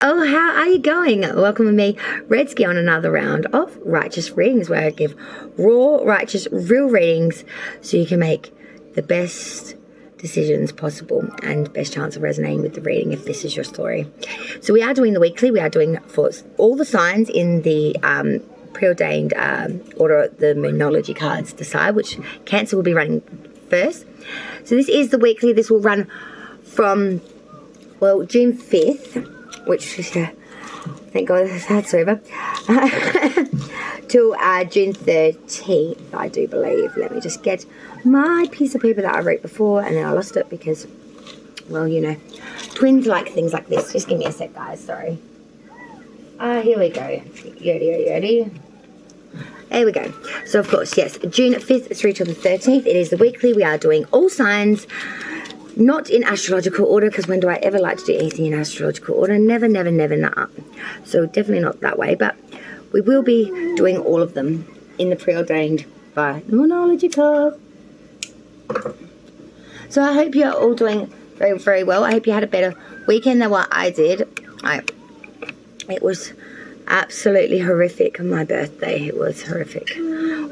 Oh, how are you going? Welcome with me, Redsky, on another round of Righteous Readings, where I give raw, righteous, real readings so you can make the best decisions possible and best chance of resonating with the reading if this is your story. So we are doing the weekly. We are doing for all the signs in the preordained order the Moonology cards decide, which Cancer will be running first. So this is the weekly. This will run from, well, June 5th, which is, thank God that's over, till June 13th, I do believe. Let me just get my piece of paper that I wrote before, and then I lost it because, well, you know, twins like things like this. Just give me a sec, guys, sorry. Here we go. Ready. There we go. So, of course, yes, June 5th through till the 13th. It is the weekly. We are doing all signs. Not in astrological order, because when do I ever like to do anything in astrological order? Never, never, never, nah. So definitely not that way, but we will be doing all of them in the preordained by the Moonology card. So I hope you're all doing very, very well. I hope you had a better weekend than what I did. It was absolutely horrific on my birthday. It was horrific.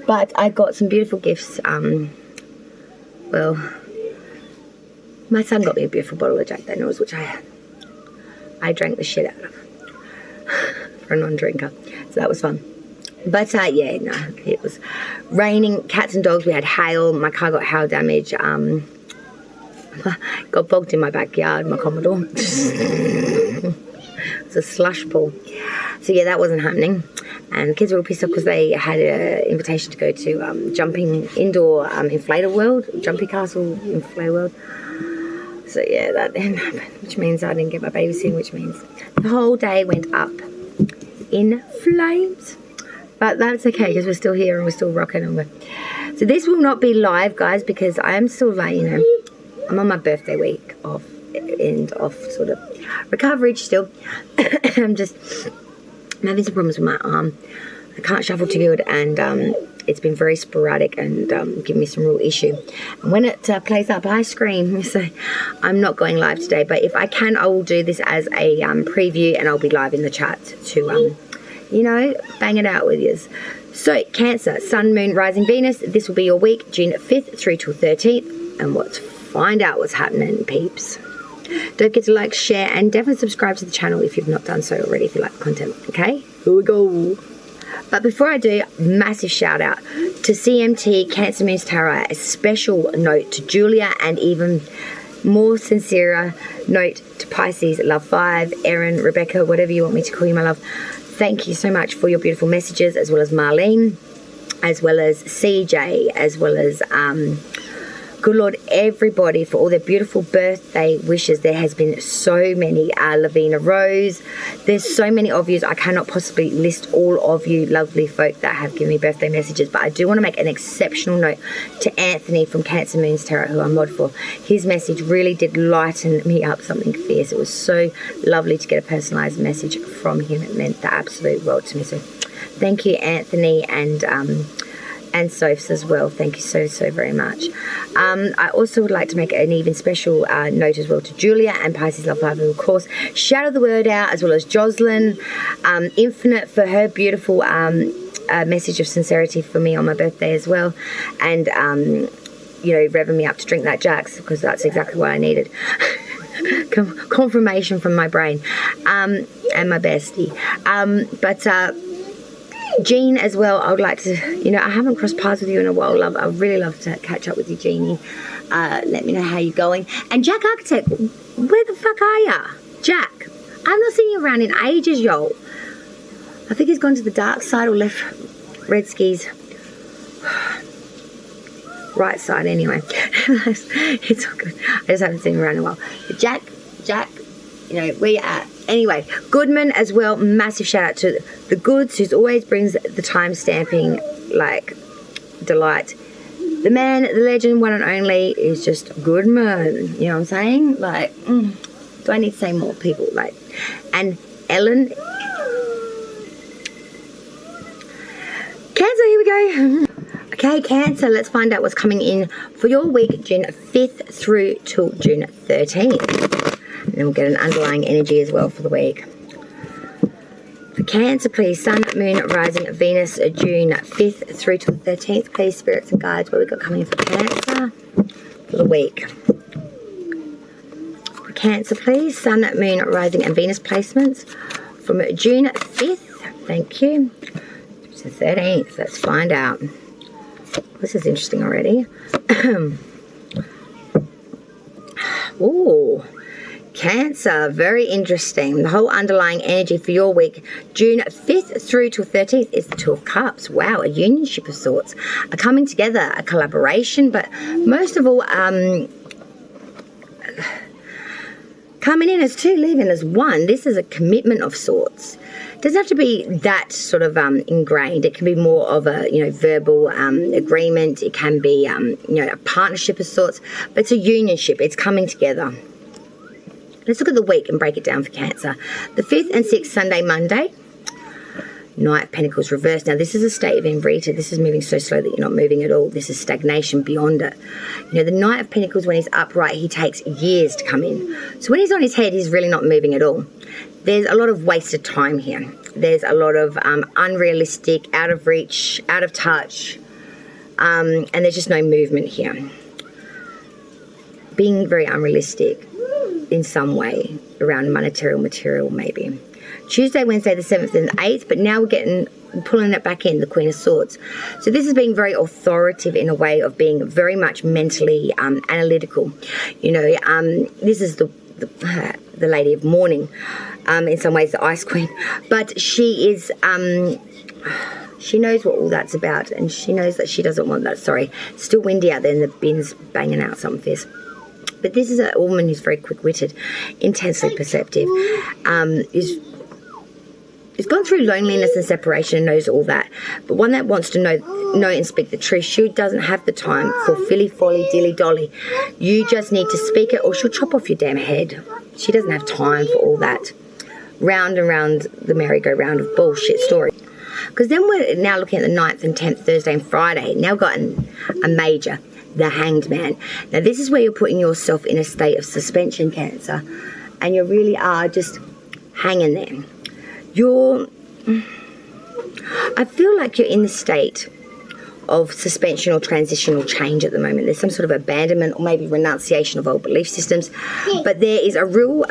But I got some beautiful gifts. Well, my son got me a beautiful bottle of Jack Daniels, which I drank the shit out of for a non-drinker. So that was fun. But yeah, no, it was raining, cats and dogs. We had hail. My car got hail damage. Got bogged in my backyard, my Commodore. It's a slush pool. So yeah, that wasn't happening. And the kids were all pissed off because they had an invitation to go to jumping indoor inflator world, jumpy castle inflator world. So yeah, that didn't happen, which means I didn't get my babysitting, which means the whole day went up in flames. But that's okay, because we're still here and we're still rocking. And so this will not be live, guys, because I am still, like, you know, I'm on my birthday week off, end of sort of recovery still. I'm having some problems with my arm. I can't shuffle too good, and it's been very sporadic and giving me some real issue. And when it plays up, I scream. So I'm not going live today, but if I can, I will do this as a preview, and I'll be live in the chat to, you know, bang it out with you. So Cancer, Sun, Moon, Rising, Venus. This will be your week, June 5th through till 13th. And let's find out what's happening, peeps. Don't forget to like, share, and definitely subscribe to the channel if you've not done so already, if you like the content. Okay, here we go. But before I do, massive shout out to CMT, Cancer Moon's Tarot, a special note to Julia, and even more sincere note to Pisces, Love 5, Erin, Rebecca, whatever you want me to call you, my love. Thank you so much for your beautiful messages, as well as Marlene, as well as CJ, as well as good Lord, everybody, for all their beautiful birthday wishes. There has been so many. Lavina Rose, there's so many of you. I cannot possibly list all of you lovely folk that have given me birthday messages, but I do want to make an exceptional note to Anthony from Cancer Moon's Tarot, who I mod for. His message really did lighten me up something fierce. It was so lovely to get a personalized message from him. It meant the absolute world to me. So thank you, Anthony, and Sophs as well. Thank you so, so very much. I also would like to make an even special note as well to Julia and Pisces Love 5, and of course shout the word out, as well as Jocelyn, Infinite, for her beautiful message of sincerity for me on my birthday as well, and you know, revving me up to drink that Jack's, because that's exactly what I needed. Confirmation from my brain, and my bestie. Jean as well, I would like to, you know, I haven't crossed paths with you in a while, love. I really love to catch up with you, Jeannie. Let me know how you're going. And Jack Architect, where the fuck are ya? Jack, I've not seen you around in ages, y'all. I think he's gone to the dark side or left Redski's right side anyway. It's all good. I just haven't seen him around in a while. But Jack, you know, where you at? Anyway, Goodman as well, massive shout out to the Goods, who always brings the time stamping, like, delight. The man, the legend, one and only, is just Goodman. You know what I'm saying? Like, do I need to say more people? Like, and Ellen. Cancer, here we go. Okay, Cancer, let's find out what's coming in for your week, June 5th through till June 13th. And then we'll get an underlying energy as well for the week. For Cancer, please, Sun, Moon, Rising, Venus, June 5th through to the 13th. Please, spirits and guides, what we got coming in for Cancer for the week. For Cancer, please, Sun, Moon, Rising, and Venus placements from June 5th. Thank you. To the 13th. Let's find out. This is interesting already. Ooh. Cancer, very interesting. The whole underlying energy for your week, June 5th through to 13th, is the Two of Cups. Wow, a unionship of sorts. A coming together, a collaboration, but most of all, coming in as two, leaving as one. This is a commitment of sorts. It doesn't have to be that sort of ingrained. It can be more of a, you know, verbal agreement. It can be, you know, a partnership of sorts, but it's a unionship. It's coming together. Let's look at the week and break it down for Cancer. The 5th and 6th, Sunday, Monday. Knight of Pentacles reversed. Now, this is a state of inverted. This is moving so slow that you're not moving at all. This is stagnation beyond it. You know, the Knight of Pentacles, when he's upright, he takes years to come in. So when he's on his head, he's really not moving at all. There's a lot of wasted time here. There's a lot of unrealistic, out of reach, out of touch, and there's just no movement here. Being very unrealistic in some way around monetary or material, maybe. Tuesday, Wednesday, the 7th and the 8th, but now we're pulling it back in, the Queen of Swords. So this is being very authoritative in a way of being very much mentally analytical. You know, this is the Lady of Mourning, in some ways the Ice Queen, but she is, she knows what all that's about, and she knows that she doesn't want that. Sorry, it's still windy out there and the bin's banging out something fierce. But this is a woman who's very quick-witted, intensely perceptive, is gone through loneliness and separation and knows all that, but one that wants to know and speak the truth. She doesn't have the time for filly-folly, dilly-dolly. You just need to speak it or she'll chop off your damn head. She doesn't have time for all that round and round the merry-go-round of bullshit story. Because then we're now looking at the 9th and 10th, Thursday and Friday. Now we've got a major, the Hanged Man. Now this is where you're putting yourself in a state of suspension, Cancer, and you really are just hanging there. I feel like you're in the state of suspension or transitional change at the moment. There's some sort of abandonment or maybe renunciation of old belief systems, but there is a real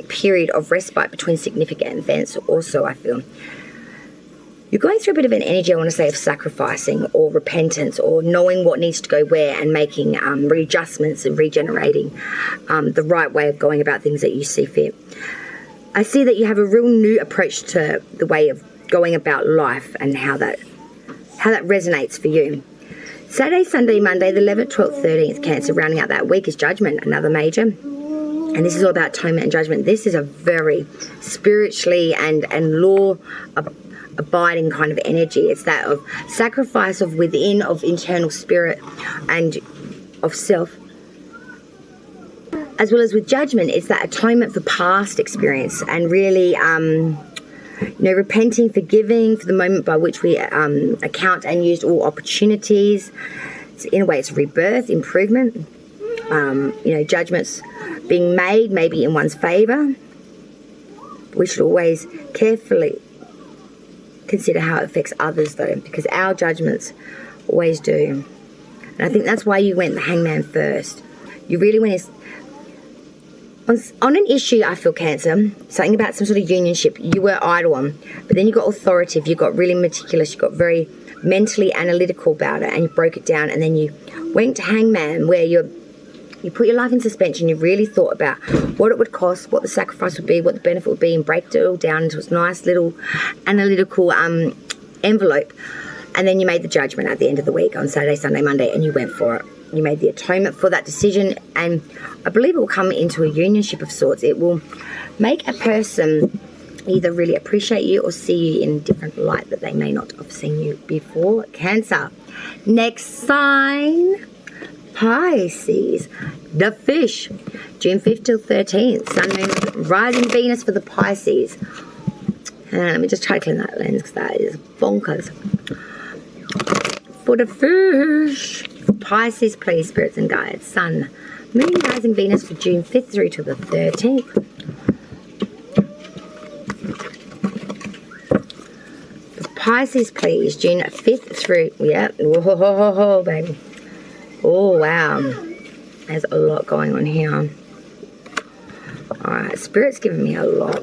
period of respite between significant events also, I feel. You're going through a bit of an energy, I want to say, of sacrificing or repentance or knowing what needs to go where and making readjustments and regenerating the right way of going about things that you see fit. I see that you have a real new approach to the way of going about life and how that resonates for you. Saturday, Sunday, Monday, the 11th, 12th, 13th, Cancer, rounding out that week is Judgment, another major. And this is all about atonement and judgment. This is a very spiritually and law abiding kind of energy. It's that of sacrifice of within, of internal spirit and of self. As well as with judgment, it's that atonement for past experience and really, you know, repenting, forgiving for the moment by which we account and used all opportunities. In a way, it's rebirth, improvement. You know, judgments being made maybe in one's favour. We should always carefully consider how it affects others, though, because our judgments always do. And I think that's why you went the Hangman first. You really went on an issue, I feel, Cancer, something about some sort of unionship, you were idle on, but then you got authoritative, you got really meticulous, you got very mentally analytical about it, and you broke it down, and then you went to Hangman, where you put your life in suspension, you really thought about what it would cost, what the sacrifice would be, what the benefit would be, and break it all down into a nice little analytical envelope, and then you made the judgment at the end of the week on Saturday, Sunday, Monday, and you went for it. You made the atonement for that decision, and I believe it will come into a unionship of sorts. It will make a person either really appreciate you or see you in a different light that they may not have seen you before. Cancer. Next sign, Pisces. The Fish. June 5th till 13th. Sun, Moon, Rising, Venus for the Pisces. Let me just try to clean that lens because that is bonkers. For the Fish. Pisces, please, spirits and guides. Sun, Moon, Rising, Venus for June 5th through to the 13th. Pisces, please. June 5th through, yeah. Whoa, baby. Oh, wow. There's a lot going on here. Alright, Spirit's giving me a lot.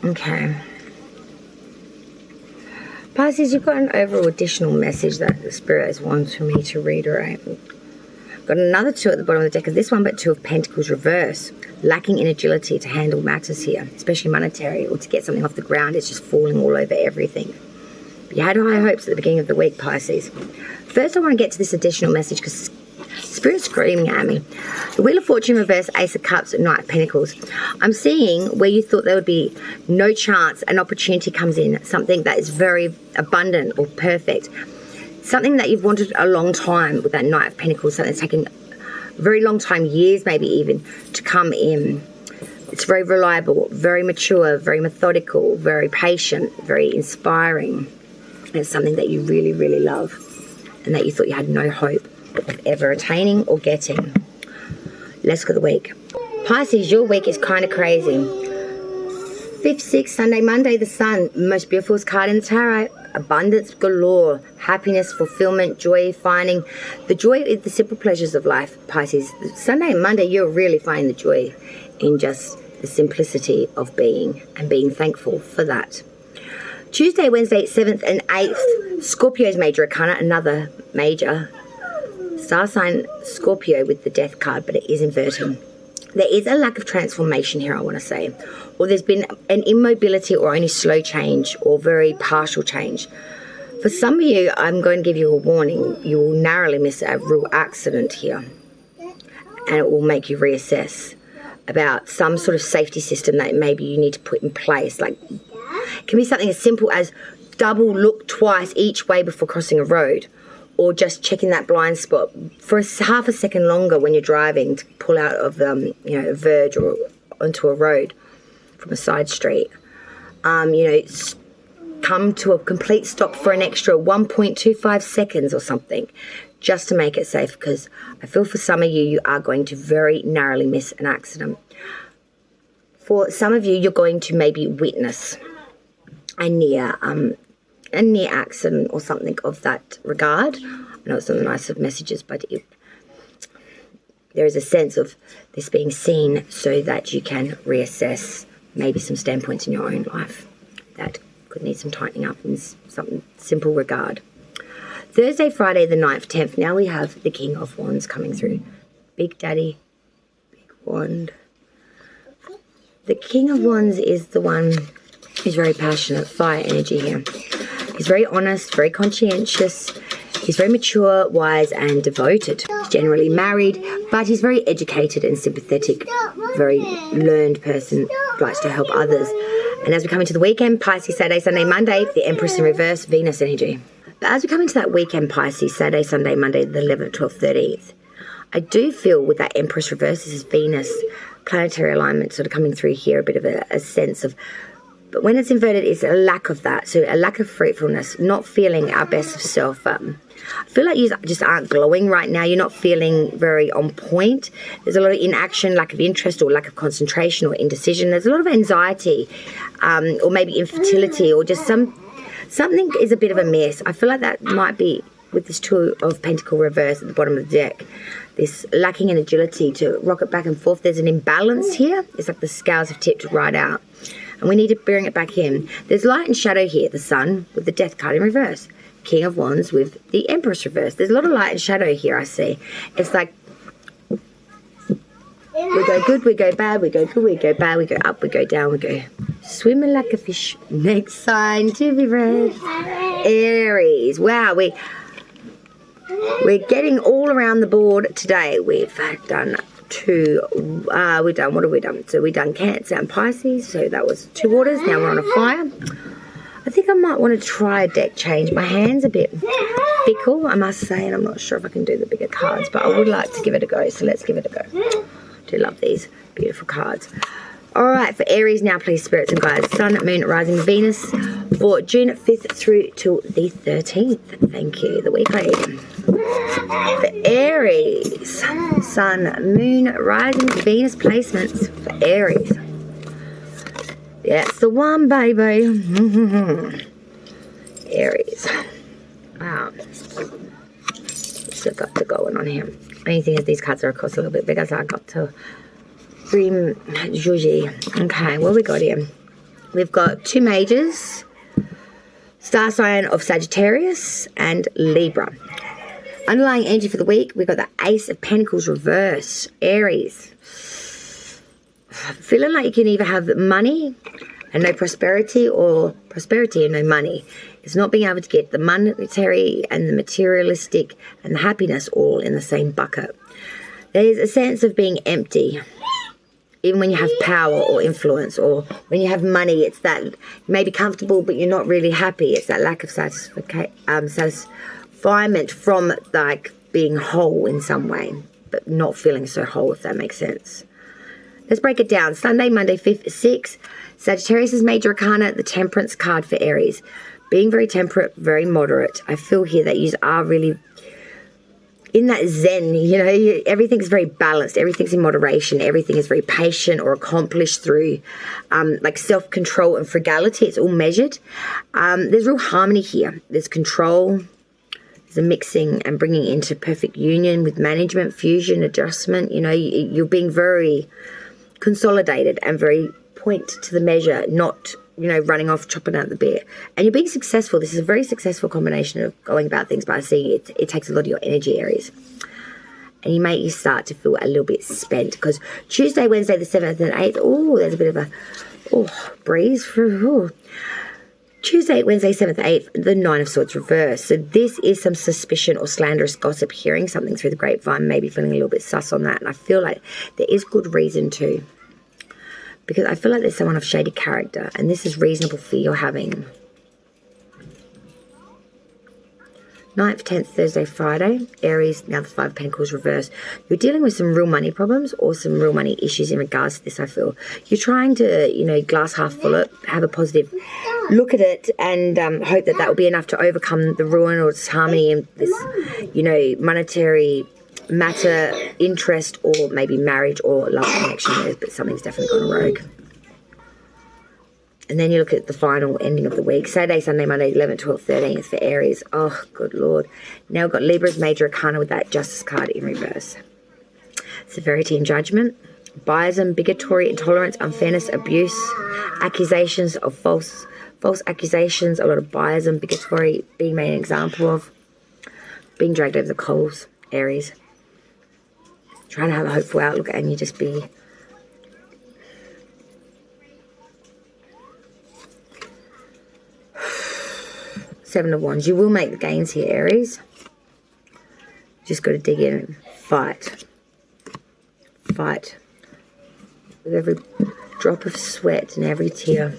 Okay. Pisces, you've got an overall additional message that the Spirit has wanted for me to reiterate. Got another 2 at the bottom of the deck of this one, but 2 of Pentacles reverse. Lacking in agility to handle matters here, especially monetary, or to get something off the ground. It's just falling all over everything. You had high hopes at the beginning of the week, Pisces. First, I want to get to this additional message because Spirit's screaming at me. The Wheel of Fortune reverse, Ace of Cups, Knight of Pentacles. I'm seeing where you thought there would be no chance, an opportunity comes in, something that is very abundant or perfect. Something that you've wanted a long time with that Knight of Pentacles, something that's taken a very long time, years maybe even, to come in. It's very reliable, very mature, very methodical, very patient, very inspiring. It's something that you really, really love and that you thought you had no hope of ever attaining or getting. Let's go to the week. Pisces, your week is kind of crazy. 5th, 6th, Sunday, Monday, the Sun. Most beautiful card in the tarot. Abundance galore. Happiness, fulfillment, joy, finding the joy in the simple pleasures of life, Pisces. Sunday and Monday, you're really finding the joy in just the simplicity of being and being thankful for that. Tuesday, Wednesday, 7th and 8th, Scorpio's major arcana, another major star sign Scorpio with the death card, but it is inverting. There is a lack of transformation here, I want to say. Or there's been an immobility or only slow change or very partial change. For some of you, I'm going to give you a warning. You will narrowly miss a real accident here. And it will make you reassess about some sort of safety system that maybe you need to put in place. Like, it can be something as simple as double look twice each way before crossing a road. Or just checking that blind spot for half a second longer when you're driving to pull out of a verge or onto a road from a side street. Come to a complete stop for an extra 1.25 seconds or something, just to make it safe. Because I feel for some of you, you are going to very narrowly miss an accident. For some of you, you're going to maybe witness a near accident or something of that regard. I know it's not the nicest of messages, but there is a sense of this being seen so that you can reassess maybe some standpoints in your own life that could need some tightening up in some simple regard. Thursday, Friday, the 9th, 10th. Now we have the King of Wands coming through. Big Daddy, Big Wand. The King of Wands is the one who's very passionate, fire energy here. He's very honest, very conscientious. He's very mature, wise, and devoted. He's generally married, but he's very educated and sympathetic. Very learned person, likes to help others. And as we come into the weekend, Pisces, Saturday, Sunday, Monday, the Empress in reverse, Venus energy. But as we come into that weekend, Pisces, Saturday, Sunday, Monday, the 11th, 12th, 13th, I do feel with that Empress reverse, this is Venus, planetary alignment sort of coming through here, a bit of a sense of, but when it's inverted, it's a lack of that. So a lack of fruitfulness, not feeling our best of self. I feel like you just aren't glowing right now. You're not feeling very on point. There's a lot of inaction, lack of interest, or lack of concentration, or indecision. There's a lot of anxiety, or maybe infertility, or just something is a bit of a mess. I feel like that might be with this 2 of Pentacle reverse at the bottom of the deck. This lacking in agility to rock it back and forth. There's an imbalance here. It's like the scales have tipped right out. And we need to bring it back in. There's light and shadow here. The Sun with the Death card in reverse. King of Wands with the Empress reverse. There's a lot of light and shadow here, I see. It's like we go good, we go bad, we go good, we go bad, we go up, we go down, we go swimming like a fish. Next sign to be read. Aries. Wow, we're getting all around the board today. We've done what have we done? So we've done Cancer and Pisces, so that was 2 waters. Now we're on a fire. I think I might want to try a deck change. My hand's a bit fickle, I must say, and I'm not sure if I can do the bigger cards, but I would like to give it a go, so let's give it a go. I do love these beautiful cards. All right, for Aries now, please, spirits and guides. Sun, Moon, Rising, Venus for June 5th through to the 13th. Thank you. The week reading. For Aries, Sun, Moon, Rising, Venus placements for Aries. Yeah, it's the one, baby. Aries. Wow. Still got to going on here. Only thing is these cards are of course a little bit bigger, so I got to bring Juji. Okay, what we got here? We've got two majors. Star sign of Sagittarius and Libra. Underlying energy for the week, we've got the Ace of Pentacles reverse. Aries. Feeling like you can either have money and no prosperity, or prosperity and no money. It's not being able to get the monetary and the materialistic and the happiness all in the same bucket. There's a sense of being empty. Even when you have power or influence, or when you have money, it's that you may be comfortable, but you're not really happy. It's that lack of satisfaction from like being whole in some way, but not feeling so whole, if that makes sense. Let's break it down. Sunday, Monday, 5th, 6. Sagittarius' major arcana, the Temperance card for Aries. Being very temperate, very moderate. I feel here that you are really in that zen, you know, everything's very balanced, everything's in moderation, everything is very patient or accomplished through like self-control and frugality. It's all measured. There's real harmony here. There's control, there's a mixing and bringing into perfect union with management, fusion, adjustment. You know, you're being very consolidated and very point to the measure, not, you know, running off, chopping out the bit. And you're being successful. This is a very successful combination of going about things, but I see it takes a lot of your energy, Aries. And you start to feel a little bit spent, because Tuesday, Wednesday, the 7th and 8th, oh, there's a bit of a breeze. Tuesday, Wednesday, 7th, 8th, the 9 of Swords reverse. So this is some suspicion or slanderous gossip, hearing something through the grapevine, maybe feeling a little bit sus on that. And I feel like there is good reason to, because I feel like there's someone of shady character, and this is reasonable for your having. 9th, 10th, Thursday, Friday, Aries, now the 5 of Pentacles reverse. You're dealing with some real money problems or some real money issues in regards to this, I feel. You're trying to, you know, glass half full it, have a positive look at it, and hope that will be enough to overcome the ruin or disharmony in this, you know, monetary matter, interest, or maybe marriage or love connection there, but something's definitely gone rogue. And then you look at the final ending of the week. Saturday, Sunday, Monday, 11th, 12th, 13th for Aries. Oh, good Lord. Now we've got Libra's major arcana with that Justice card in reverse. Severity and judgment. Biasm, bigotry, intolerance, unfairness, abuse, accusations of false accusations, a lot of biasm, bigotry being made an example of. Being dragged over the coals, Aries. Trying to have a hopeful outlook, and you just be... Seven of Wands. You will make the gains here, Aries. Just got to dig in and fight. Fight. With every drop of sweat and every tear.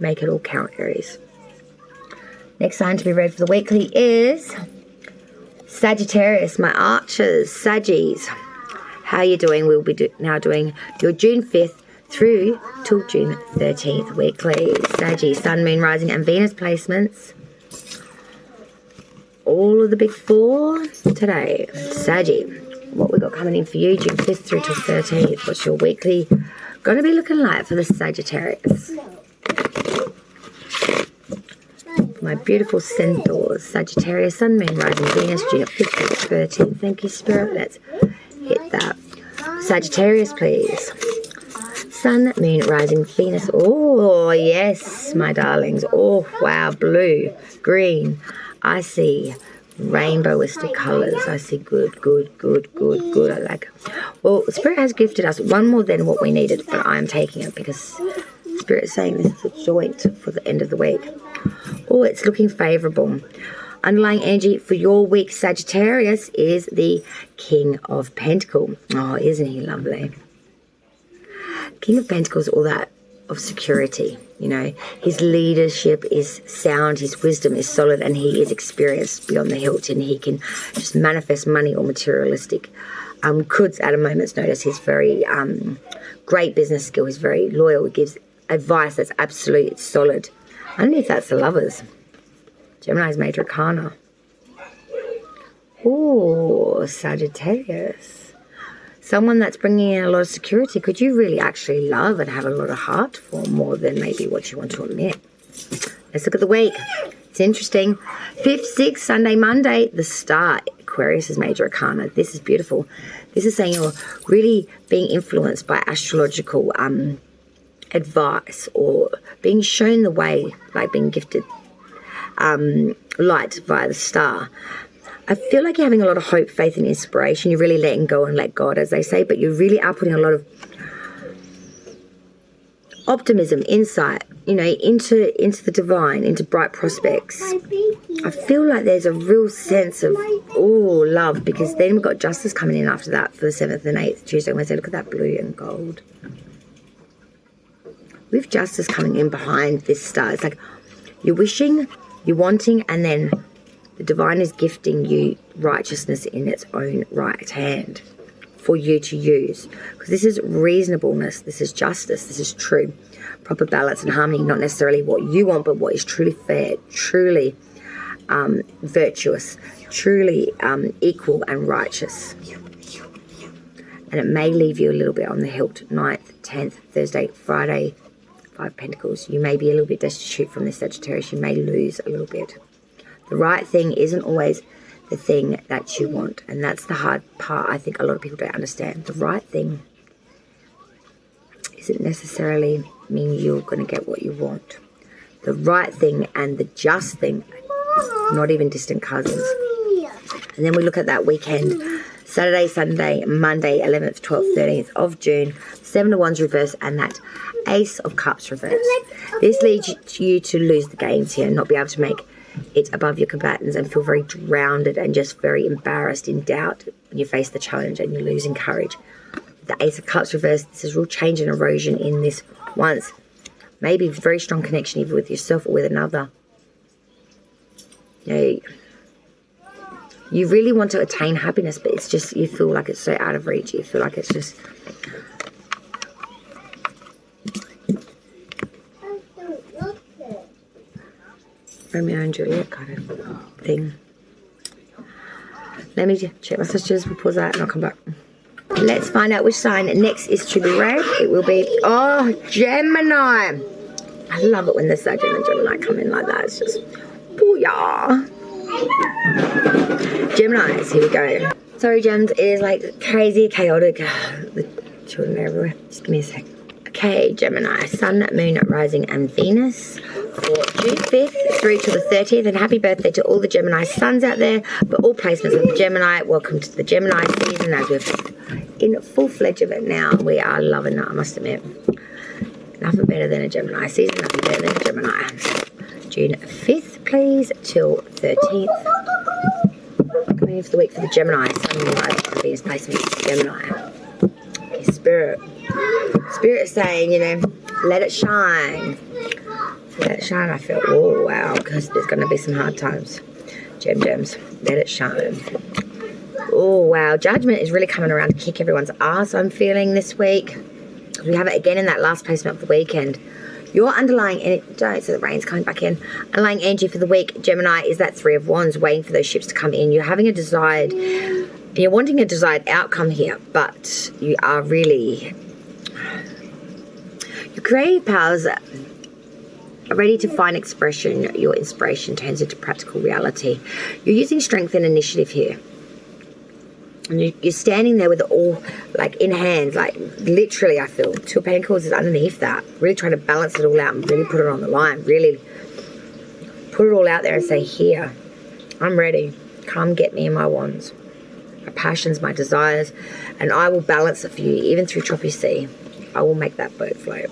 Make it all count, Aries. Next sign to be read for the weekly is Sagittarius, my archers, Saggies. How are you doing? We'll be now doing your June 5th through till June 13th weekly. Saggy, Sun, Moon, Rising and Venus placements. All of the big four today. Saggy, what we got coming in for you June 5th through till 13th. What's your weekly going to be looking like for the Sagittarius? My beautiful centaurs, Sagittarius, Sun, Moon, Rising, Venus, June 5th to 13th. Thank you, Spirit. Let's hit that. Sagittarius, please. Sun, Moon, Rising, Venus. Oh, yes, my darlings. Oh, wow, blue, green. I see rainbowistic colours. I see good. I like it. Well, Spirit has gifted us one more than what we needed, but I am taking it because Spirit is saying this is a joint for the end of the week. Oh, it's looking favourable. Underlying energy for your week, Sagittarius, is the King of Pentacles. Oh, isn't he lovely? King of Pentacles, all that of security, you know. His leadership is sound, his wisdom is solid, and he is experienced beyond the hilt, and he can just manifest money or materialistic goods at a moment's notice. He's very great business skill. He's very loyal. He gives advice that's absolute, it's solid. Underneath that's the Lovers. Gemini's major arcana. Oh, Sagittarius. someone that's bringing in a lot of security, could you really actually love and have a lot of heart for more than maybe what you want to admit. Let's look at the week. It's interesting. 5th, 6th, Sunday, Monday, the star. Aquarius is major arcana. This is beautiful. This is saying you're really being influenced by astrological advice, or being shown the way, like being gifted light via the star. I feel like you're having a lot of hope, faith, and inspiration. You're really letting go and let God, as they say, but you really are putting a lot of optimism, insight, you know, into the divine, into bright prospects. I feel like there's a real sense of, love, because then we've got justice coming in after that for the 7th and 8th, Tuesday, Wednesday. Look at that blue and gold. With justice coming in behind this star. It's like you're wishing, you're wanting, and then the divine is gifting you righteousness in its own right hand for you to use. Because this is reasonableness, this is justice, this is true. Proper balance and harmony, not necessarily what you want, but what is truly fair, truly virtuous, truly equal and righteous. And it may leave you a little bit on the hilt. 9th, 10th, Thursday, Friday, 5 Pentacles. You may be a little bit destitute from this, Sagittarius. You may lose a little bit. The right thing isn't always the thing that you want. And that's the hard part I think a lot of people don't understand. The right thing isn't necessarily mean you're going to get what you want. The right thing and the just thing, not even distant cousins. And then we look at that weekend. Saturday, Sunday, Monday, 11th, 12th, 13th of June. 7 of Wands reverse and that Ace of Cups reverse. This leads you to lose the games here and not be able to make it above your combatants and feel very drowned and just very embarrassed, in doubt when you face the challenge and you're losing courage. The Ace of Cups reverse, this is real change and erosion in this once. Maybe very strong connection either with yourself or with another. You know, you really want to attain happiness, but it's just, you feel like it's so out of reach. You feel like it's just... Romeo and Juliet kind of thing. Let me check my sisters. We'll pause that and I'll come back. Let's find out which sign next is to be read. It will be, Gemini. I love it when the Sag and the Gemini come in like that. It's just, booyah. Geminis, here we go. Sorry, Gems, it is like crazy, chaotic. The children are everywhere. Just give me a sec. Okay, Gemini, Sun, Moon, Rising, and Venus for June 5th through to the 30th. And happy birthday to all the Gemini suns out there, but all placements of the Gemini. Welcome to the Gemini season, as we're in full-fledged of it now. We are loving it, I must admit. Nothing better than a Gemini season, nothing better than a Gemini. June 5th, please, till 13th. Coming in for the week for the Gemini, Sun, Moon, Rising, and Venus placements, Gemini. Okay, Spirit is saying, you know, let it shine. Let it shine. I feel, oh wow, because there's going to be some hard times. Gems, let it shine. Oh wow, Judgment is really coming around to kick everyone's ass, I'm feeling this week. We have it again in that last placement of the weekend. Your underlying energy, so the rain's coming back in. Underlying energy for the week, Gemini, is that 3 of Wands, waiting for those ships to come in. You're having a desired, you're wanting a desired outcome here, but you are really, your creative powers are ready to find expression. Your inspiration turns into practical reality. You're using strength and initiative here. And you're standing there with it all, like, in hand, like, literally, I feel. 2 of Pentacles is underneath that. Really trying to balance it all out and really put it on the line. Really put it all out there and say, here, I'm ready. Come get me in my wands. My passions, my desires, and I will balance it for you, even through choppy sea. I will make that boat float.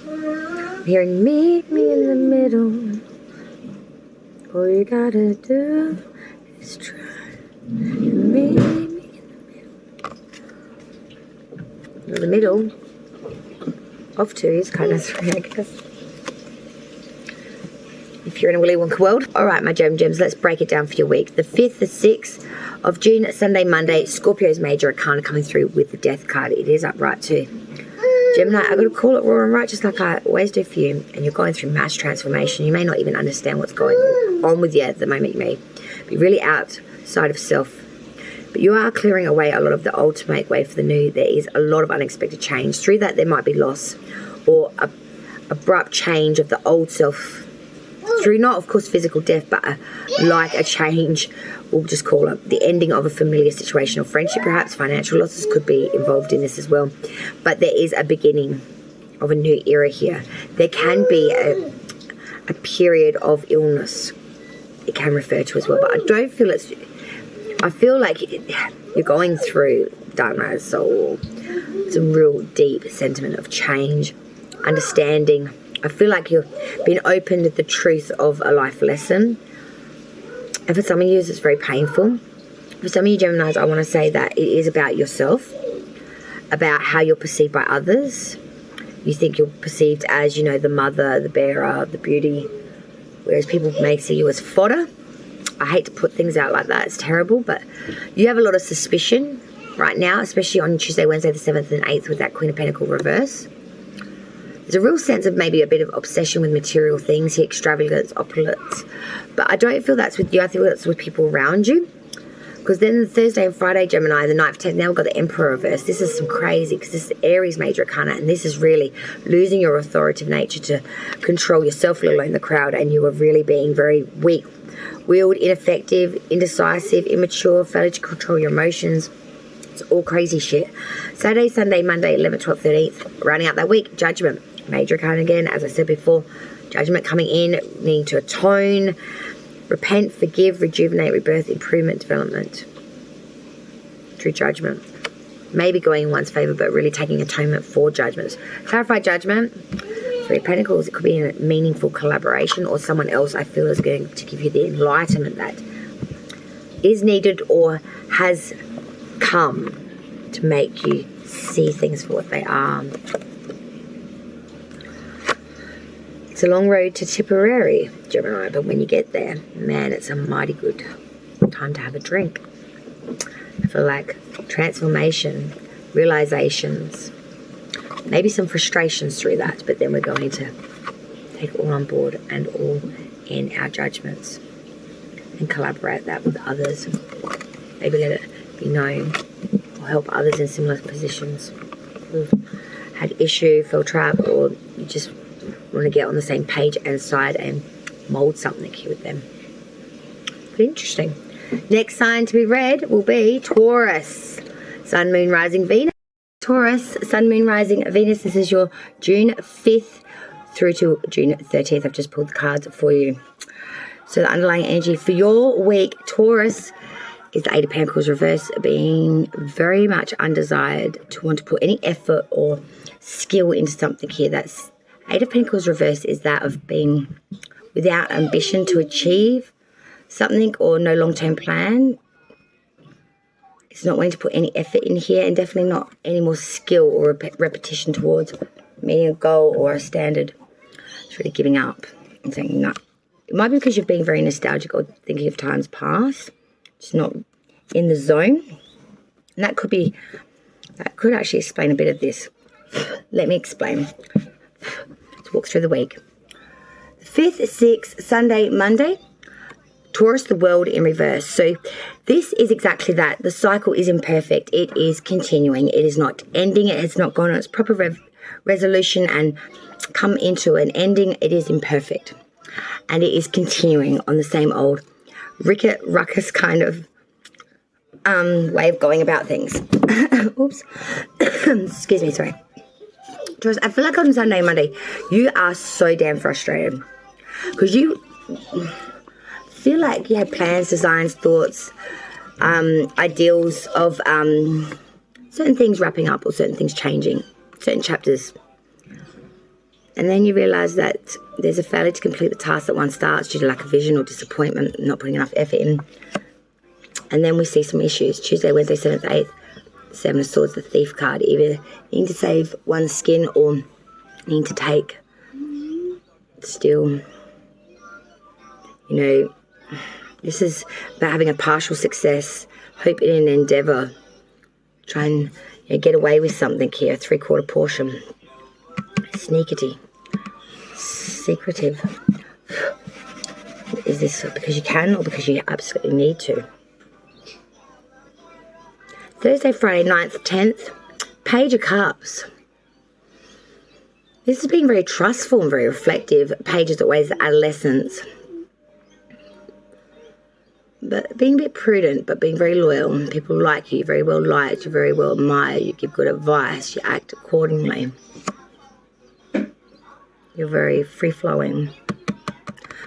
I'm hearing meet me in the middle. All you gotta do is try and meet me in the middle of 2 is kind of 3, I guess. If you're in a Willy Wonka world. All right, my gems, let's break it down for your week. The 5th, the 6th of June, Sunday, Monday, Scorpio's major arcana coming through with the Death card. It is upright too. Gemini, I've got to call it raw and righteous like I always do for you. And you're going through mass transformation. You may not even understand what's going on with you at the moment. You may be really out side of self. But you are clearing away a lot of the old to make way for the new. There is a lot of unexpected change. Through that, there might be loss or abrupt change of the old self. Through not, of course, physical death, but like a change, we'll just call it the ending of a familiar situation or friendship, perhaps. Financial losses could be involved in this as well. But there is a beginning of a new era here. There can be a period of illness it can refer to as well, but I don't feel it's... I feel like you're going through Dharma soul, some real deep sentiment of change, understanding. I feel like you've been open to the truth of a life lesson. And for some of you, it's very painful. For some of you Geminis, I want to say that it is about yourself, about how you're perceived by others. You think you're perceived as, you know, the mother, the bearer, the beauty, whereas people may see you as fodder. I hate to put things out like that. It's terrible, but you have a lot of suspicion right now, especially on Tuesday, Wednesday, the 7th and 8th with that Queen of Pentacles reverse. There's a real sense of maybe a bit of obsession with material things here, extravagance, opulence. But I don't feel that's with you. I feel that's with people around you. Because then the Thursday and Friday, Gemini, the 9th, 10th, now we've got the Emperor reverse. This is some crazy, because this is Aries major arcana, and this is really losing your authoritative nature to control yourself, let alone the crowd, and you are really being very weak-willed, ineffective, indecisive, immature, failure to control your emotions. It's all crazy shit. Saturday, Sunday, Monday, 11th, 12th, 13th, rounding out that week, Judgment. Major arcana again, as I said before, Judgment coming in, needing to atone, repent, forgive, rejuvenate, rebirth, improvement, development. True Judgment. Maybe going in one's favour, but really taking atonement for judgments. Clarified Judgment. Three of Pentacles. It could be a meaningful collaboration, or someone else I feel is going to give you the enlightenment that is needed or has come to make you see things for what they are. It's a long road to Tipperary, Gemini, but when you get there, man, it's a mighty good time to have a drink. I feel like transformation, realizations, maybe some frustrations through that, but then we're going to take it all on board and all in our judgments and collaborate that with others. Maybe let it be known or help others in similar positions who've had issue, feel trapped, or you just want to get on the same page and side and mold something here with them. Pretty interesting. Next sign to be read will be Taurus. Sun, Moon, Rising, Venus. Taurus, Sun, Moon, Rising, Venus. This is your June 5th through to June 30th. I've just pulled the cards for you. So the underlying energy for your week, Taurus, is the Eight of Pentacles reverse, being very much undesired, to want to put any effort or skill into something here. That's Eight of Pentacles reverse is that of being without ambition to achieve something or no long-term plan. It's not wanting to put any effort in here, and definitely not any more skill or repetition towards meeting a goal or a standard. It's really giving up and saying no. It might be because you're being very nostalgic or thinking of times past, just not in the zone. And that could actually explain a bit of this. Let me explain. Let's walk through the week. 5th, 6th, Sunday, Monday, Taurus, the world in reverse. So this is exactly that. The cycle is imperfect. It is continuing. It is not ending. It has not gone on its proper resolution and come into an ending. It is imperfect. And it is continuing on the same old ruckus kind of way of going about things. Oops. Excuse me, sorry. Taurus, I feel like on Sunday and Monday, you are so damn frustrated. Because you feel like you have plans, designs, thoughts, ideals of certain things wrapping up or certain things changing, certain chapters. And then you realise that there's a failure to complete the task that one starts due to lack of vision or disappointment, not putting enough effort in. And then we see some issues. Tuesday, Wednesday, 7th, 8th, 7 of Swords, the Thief card. Either needing to save one's skin or needing to take. Still, you know, this is about having a partial success, hope in an endeavour. Try and get away with something here, 3/4 portion. Sneakity. Secretive. Is this because you can or because you absolutely need to? Thursday, Friday, 9th, 10th. Page of Cups. This has been very trustful and very reflective. Page is always adolescence. But being a bit prudent, but being very loyal. People like you, you're very well liked, you're very well admired, you give good advice, you act accordingly. You're very free-flowing.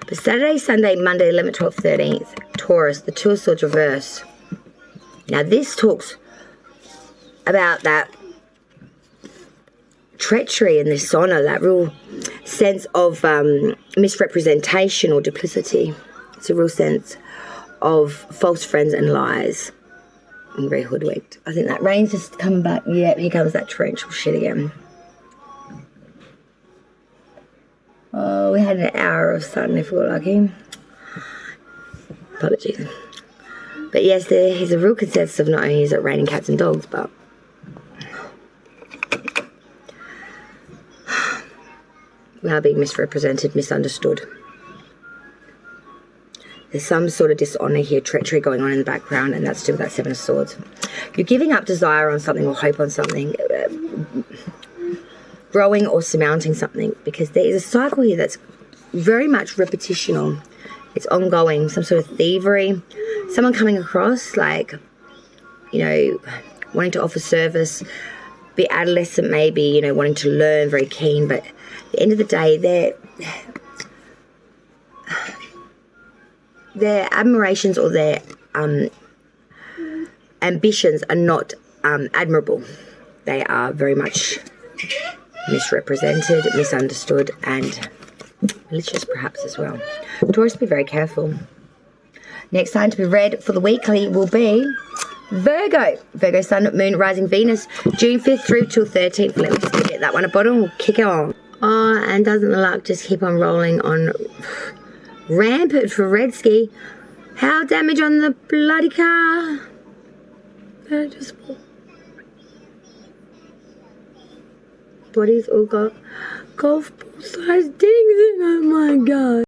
But Saturday, Sunday, Monday, 11th, 12th, 13th, Taurus, the Two of Swords reverse. Now this talks about that treachery and dishonor, that real sense of misrepresentation or duplicity. It's a real sense of false friends and lies. I'm very hoodwinked. I think that rain's just coming back. Yeah, here comes that torrential shit again. Oh, we had an hour of sun if we were lucky. Apologies. But yes, there is a real consensus of not only is it raining cats and dogs, but we are being misrepresented, misunderstood. There's some sort of dishonor here, treachery going on in the background, and that's still that Seven of Swords. You're giving up desire on something or hope on something, growing or surmounting something, because there is a cycle here that's very much repetitional. It's ongoing, some sort of thievery, someone coming across like, you know, wanting to offer service, be adolescent maybe, you know, wanting to learn, very keen, but at the end of the day, their admirations or their ambitions are not admirable. They are very much misrepresented, misunderstood, and malicious perhaps as well. Taurus, be very careful. Next sign to be read for the weekly will be Virgo. Virgo, Sun, Moon, Rising, Venus, June 5th through till 13th. Let me just get that one at bottom. We'll kick it on. Oh, and doesn't the luck just keep on rolling on rampant for Redski? How damage on the bloody car? Just bodies all got golf ball sized dings in. Oh my god.